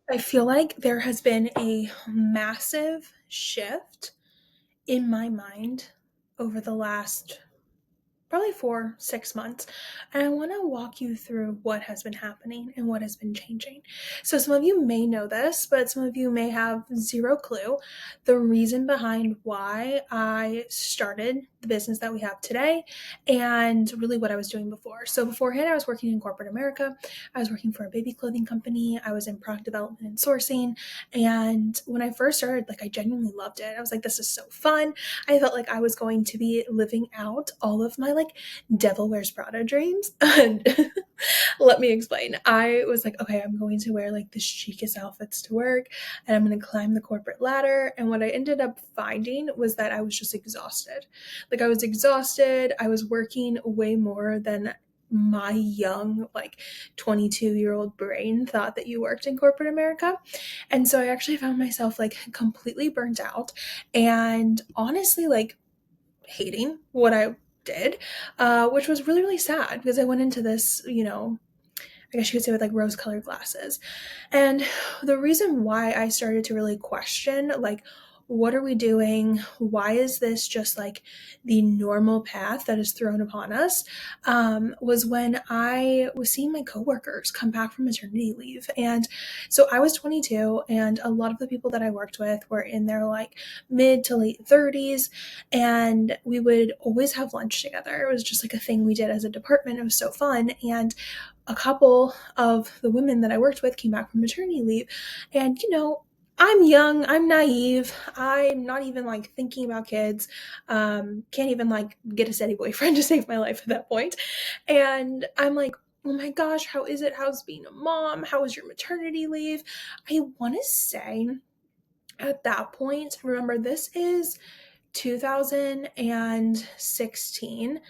I feel like there has been a massive shift in my mind over the last probably 4, 6 months. And I want to walk you through what has been happening and what has been changing. So, some of you may know this, but some of you may have zero clue. The reason behind why I started the business that we have today and really what I was doing before. So, beforehand, I was working in corporate America. I was working for a baby clothing company. I was in product development and sourcing. And when I first started, like, I genuinely loved it. I was like, this is so fun. I felt like I was going to be living out all of my like Devil Wears Prada dreams. And let me explain. I was like, okay, I'm going to wear like the chicest outfits to work and I'm going to climb the corporate ladder. And what I ended up finding was that I was just exhausted. Like, I was exhausted. I was working way more than my young, like 22-year-old brain thought that you worked in corporate America. And so I actually found myself like completely burnt out and honestly like hating what I did, which was really, really sad because I went into this, I guess you could say with like rose colored glasses. And the reason why I started to really question, like, what are we doing? Why is this just like the normal path that is thrown upon us? Was when I was seeing my coworkers come back from maternity leave. And so I was 22, and a lot of the people that I worked with were in their like mid to late 30s. And we would always have lunch together. It was just like a thing we did as a department. It was so fun. And a couple of the women that I worked with came back from maternity leave. And, I'm young, I'm naive, I'm not even like thinking about kids, can't even like get a steady boyfriend to save my life at that point. And I'm like, oh my gosh, how is it? How's being a mom? How was your maternity leave? I want to say at that point, remember, this is 2016,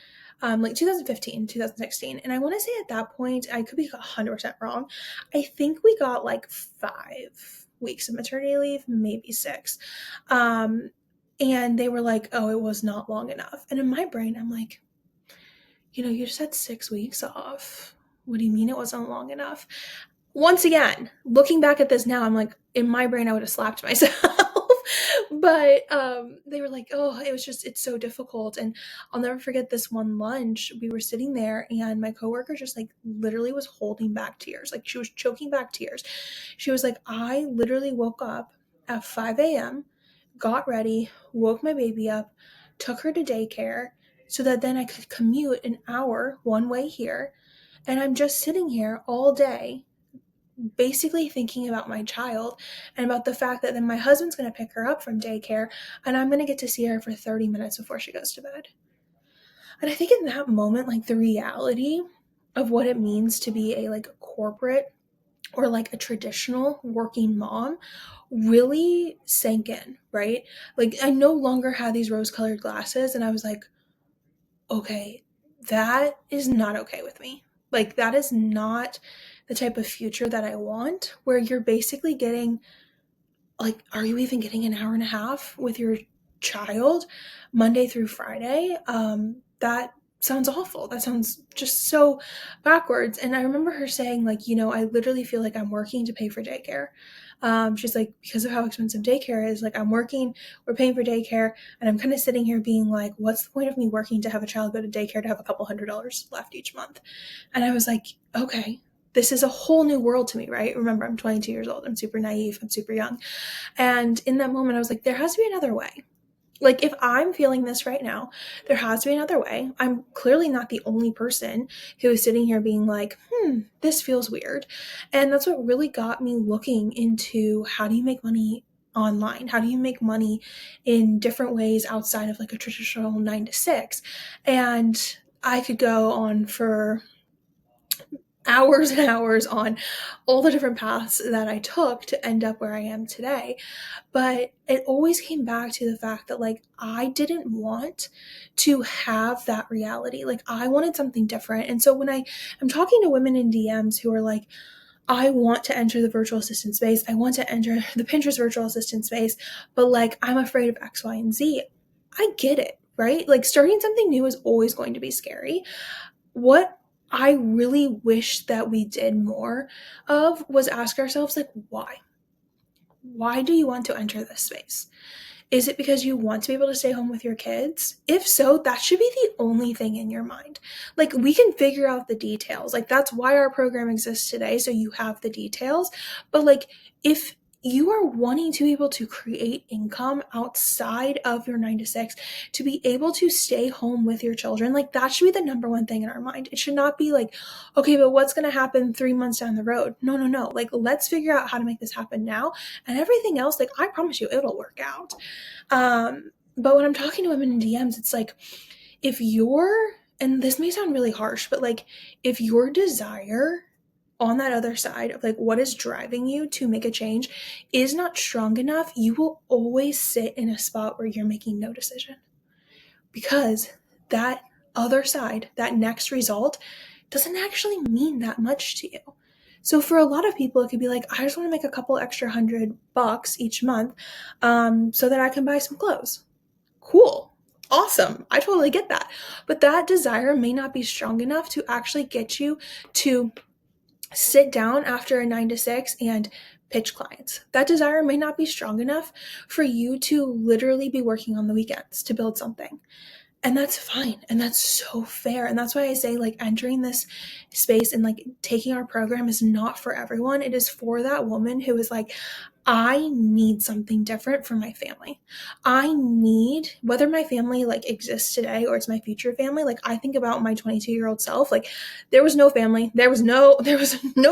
like 2015, 2016. And I want to say at that point, I could be 100% wrong. I think we got like 5 weeks of maternity leave, maybe 6. And they were like, oh, it was not long enough. And in my brain, I'm like, you just had 6 weeks off. What do you mean it wasn't long enough? Once again, looking back at this now, I'm like, in my brain, I would have slapped myself. But they were like, oh, it's so difficult. And I'll never forget this one lunch. We were sitting there, and my coworker just like literally was holding back tears. Like, she was choking back tears. She was like, I literally woke up at 5 a.m., got ready, woke my baby up, took her to daycare so that then I could commute an hour one way here. And I'm just sitting here all day basically thinking about my child and about the fact that then my husband's going to pick her up from daycare and I'm going to get to see her for 30 minutes before she goes to bed. And I think in that moment, like, the reality of what it means to be a like corporate or like a traditional working mom really sank in, right? Like, I no longer had these rose colored glasses, and I was like, okay, that is not okay with me. Like, that is not the type of future that I want, where you're basically getting, like, are you even getting an hour and a half with your child Monday through Friday? That sounds awful. That sounds just so backwards. And I remember her saying, like, I literally feel like I'm working to pay for daycare. She's like, because of how expensive daycare is, like, we're paying for daycare, and I'm kind of sitting here being like, what's the point of me working to have a child go to daycare to have a couple $100s left each month? And I was like, okay, this is a whole new world to me, right? Remember, I'm 22 years old. I'm super naive. I'm super young. And in that moment, I was like, there has to be another way. Like, if I'm feeling this right now, there has to be another way. I'm clearly not the only person who is sitting here being like, this feels weird. And that's what really got me looking into, how do you make money online? How do you make money in different ways outside of like a traditional 9 to 6? And I could go on for hours and hours on all the different paths that I took to end up where I am today. But it always came back to the fact that, like, I didn't want to have that reality. Like, I wanted something different. And so when I'm talking to women in DMs who are like, I want to enter the virtual assistant space, I want to enter the Pinterest virtual assistant space, but like, I'm afraid of X, Y, and Z. I get it, right? Like, starting something new is always going to be scary. What I really wish that we did more of was ask ourselves, like, why? why do you want to enter this space? Is it because you want to be able to stay home with your kids? If so, that should be the only thing in your mind. Like, we can figure out the details. Like, that's why our program exists today, so you have the details. But like, if you are wanting to be able to create income outside of your 9 to 6, to be able to stay home with your children, like, that should be the number one thing in our mind. It should not be like, okay, but what's going to happen 3 months down the road? No, no, no. Like, let's figure out how to make this happen now. And everything else, like, I promise you, it'll work out. But when I'm talking to women in DMs, it's like, if you're, and this may sound really harsh, but like, if your desire on that other side of like what is driving you to make a change is not strong enough, you will always sit in a spot where you're making no decision, because that other side, that next result, doesn't actually mean that much to you. So for a lot of people, it could be like, I just want to make a couple extra $100 each month, so that I can buy some clothes. Cool. Awesome. I totally get that. But that desire may not be strong enough to actually get you to sit down after a 9 to 6 and pitch clients. That desire may not be strong enough for you to literally be working on the weekends to build something. And that's fine. And that's so fair. And that's why I say, like, entering this space and like taking our program is not for everyone. It is for that woman who is like, I need something different for my family. I need, whether my family like exists today or it's my future family, like, I think about my 22-year-old self, like, there was no family, there was no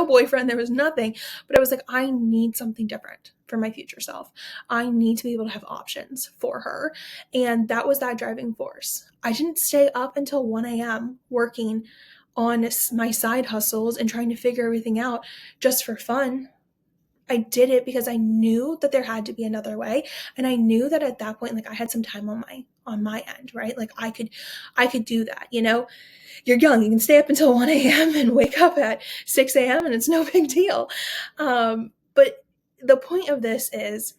boyfriend, there was nothing, but I was like, I need something different for my future self. I need to be able to have options for her. And that was that driving force. I didn't stay up until 1 a.m. working on my side hustles and trying to figure everything out just for fun. I did it because I knew that there had to be another way. And I knew that at that point, like, I had some time on my end, right? Like, I could do that. You know, you're young, you can stay up until 1 a.m. and wake up at 6 a.m. and it's no big deal. But the point of this is,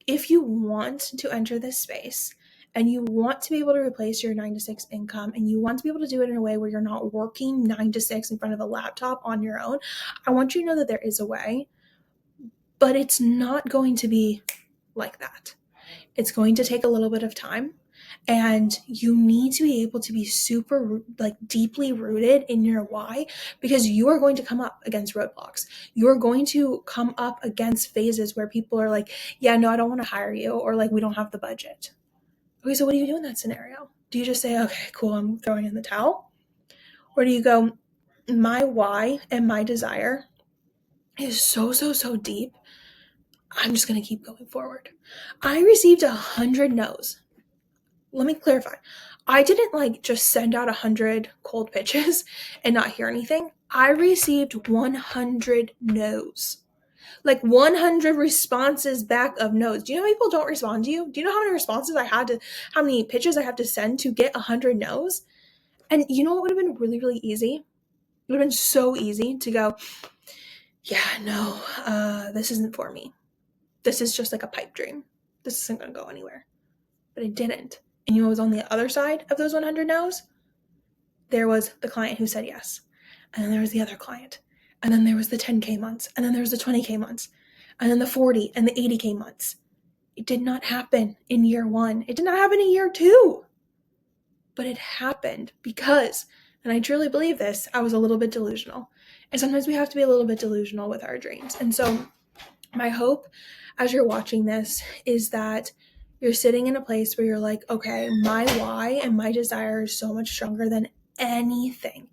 if you want to enter this space and you want to be able to replace your 9 to 6 income, and you want to be able to do it in a way where you're not working 9 to 6 in front of a laptop on your own, I want you to know that there is a way. But it's not going to be like that. It's going to take a little bit of time, and you need to be able to be super, like, deeply rooted in your why, because you are going to come up against roadblocks. You are going to come up against phases where people are like, yeah, no, I don't want to hire you, or like, we don't have the budget. Okay, so what do you do in that scenario? Do you just say, okay, cool, I'm throwing in the towel? Or do you go, my why and my desire is so, so, so deep, I'm just going to keep going forward. I received 100 no's. Let me clarify. I didn't like just send out 100 cold pitches and not hear anything. I received 100 no's. Like 100 responses back of no's. Do you know people don't respond to you? Do you know how many pitches I have to send to get 100 no's? And you know what would have been really, really easy? It would have been so easy to go, yeah, no, this isn't for me. This is just like a pipe dream. This isn't going to go anywhere. But it didn't. And you know what was on the other side of those 100 no's? There was the client who said yes. And then there was the other client. And then there was the 10K months. And then there was the 20K months. And then the 40 and the 80K months. It did not happen in year 1. It did not happen in year 2. But it happened because, and I truly believe this, I was a little bit delusional. And sometimes we have to be a little bit delusional with our dreams. And so my hope as you're watching this is that you're sitting in a place where you're like, okay, my why and my desire is so much stronger than anything,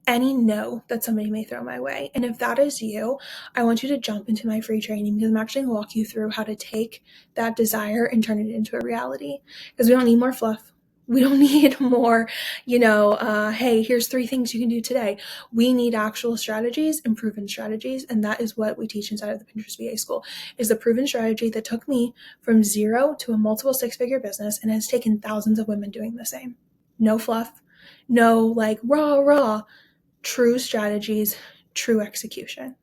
any no that somebody may throw my way. And if that is you, I want you to jump into my free training, because I'm actually going to walk you through how to take that desire and turn it into a reality, because we don't need more fluff. We don't need more, hey, here's 3 things you can do today. We need actual strategies and proven strategies. And that is what we teach inside of the Pinterest VA School, is the proven strategy that took me from 0 to a multiple 6-figure business and has taken thousands of women doing the same. No fluff, no like rah, true strategies, true execution.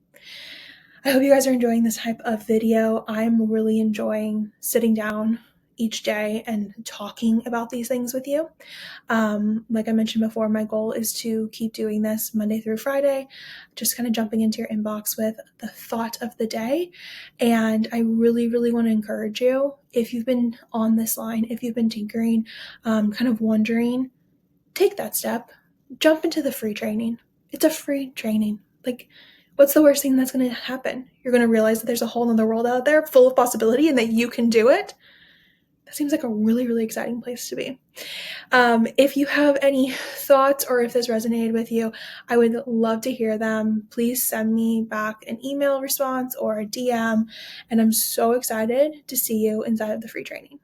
I hope you guys are enjoying this type of video. I'm really enjoying sitting down each day and talking about these things with you. Like I mentioned before, my goal is to keep doing this Monday through Friday, just kind of jumping into your inbox with the thought of the day. And I really, really want to encourage you, if you've been on this line, if you've been tinkering, kind of wondering, take that step, jump into the free training. It's a free training. Like, what's the worst thing that's going to happen? You're going to realize that there's a whole other world out there full of possibility and that you can do it. That seems like a really, really exciting place to be. If you have any thoughts or if this resonated with you, I would love to hear them. Please send me back an email response or a DM. And I'm so excited to see you inside of the free training.